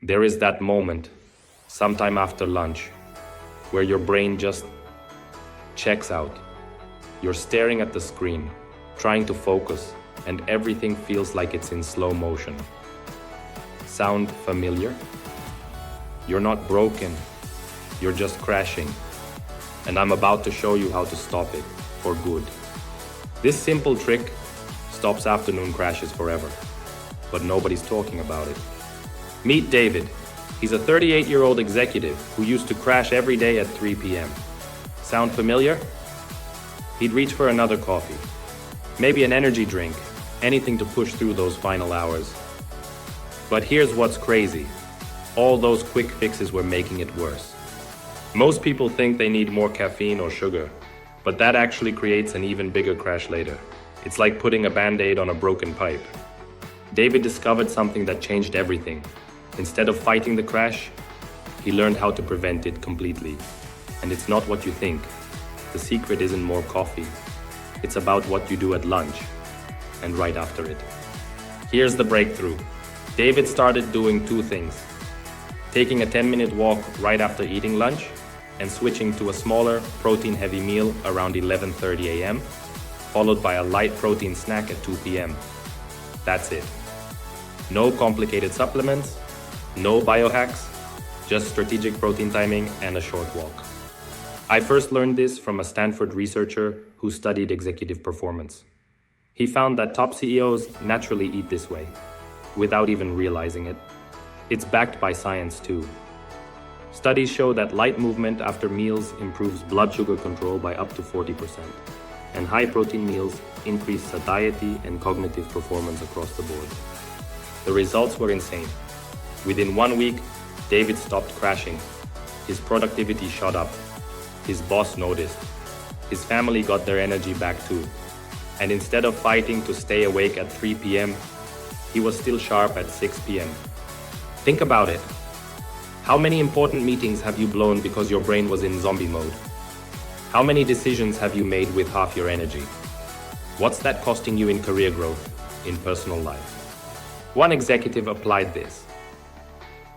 There is that moment, sometime after lunch, where your brain just checks out. You're staring at the screen, trying to focus, and everything feels like it's in slow motion. Sound familiar? You're not broken, you're just crashing. And I'm about to show you how to stop it, for good. This simple trick stops afternoon crashes forever, but nobody's talking about it. Meet David. He's a 38-year-old executive who used to crash every day at 3 p.m. Sound familiar? He'd reach for another coffee, maybe an energy drink, anything to push through those final hours. But here's what's crazy. All those quick fixes were making it worse. Most people think they need more caffeine or sugar, but that actually creates an even bigger crash later. It's like putting a band-aid on a broken pipe. David discovered something that changed everything. Instead of fighting the crash, he learned how to prevent it completely. And it's not what you think. The secret isn't more coffee. It's about what you do at lunch and right after it. Here's the breakthrough. David started doing two things: taking a 10-minute walk right after eating lunch and switching to a smaller, protein-heavy meal around 11:30 a.m., followed by a light protein snack at 2 p.m. That's it. No complicated supplements, no biohacks, just strategic protein timing and a short walk. I first learned this from a Stanford researcher who studied executive performance. He found that top CEOs naturally eat this way, without even realizing it. It's backed by science too. Studies show that light movement after meals improves blood sugar control by up to 40%, and high-protein meals increase satiety and cognitive performance across the board. The results were insane. Within 1 week, David stopped crashing. His productivity shot up. His boss noticed. His family got their energy back too. And instead of fighting to stay awake at 3 p.m., he was still sharp at 6 p.m. Think about it. How many important meetings have you blown because your brain was in zombie mode? How many decisions have you made with half your energy? What's that costing you in career growth, in personal life? One executive applied this.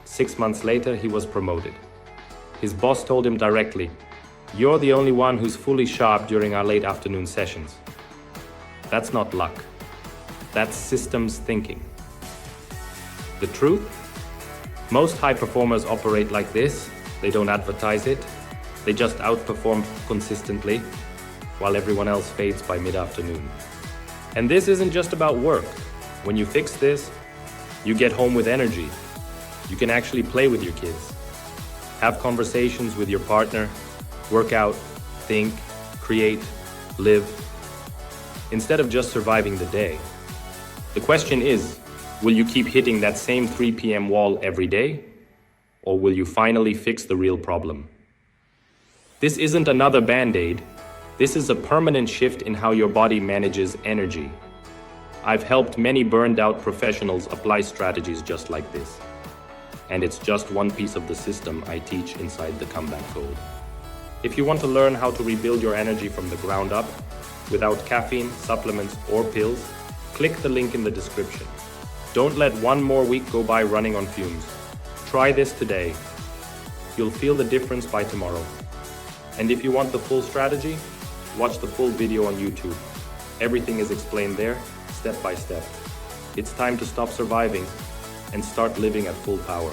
6 months later, he was promoted. His boss told him directly, "You're the only one who's fully sharp during our late afternoon sessions." That's not luck. That's systems thinking. The truth? Most high performers operate like this. They don't advertise it. They just outperform consistently, while everyone else fades by mid-afternoon. And this isn't just about work. When you fix this, you get home with energy. You can actually play with your kids, have conversations with your partner, work out, think, create, live, instead of just surviving the day. The question is, will you keep hitting that same 3 p.m. wall every day? Or will you finally fix the real problem? This isn't another band-aid. This is a permanent shift in how your body manages energy. I've helped many burned-out professionals apply strategies just like this. And it's just one piece of the system I teach inside the Comeback Code. If you want to learn how to rebuild your energy from the ground up, without caffeine, supplements, or pills, click the link in the description. Don't let one more week go by running on fumes. Try this today. You'll feel the difference by tomorrow. And if you want the full strategy, watch the full video on YouTube. Everything is explained there, step by step. It's time to stop surviving and start living at full power.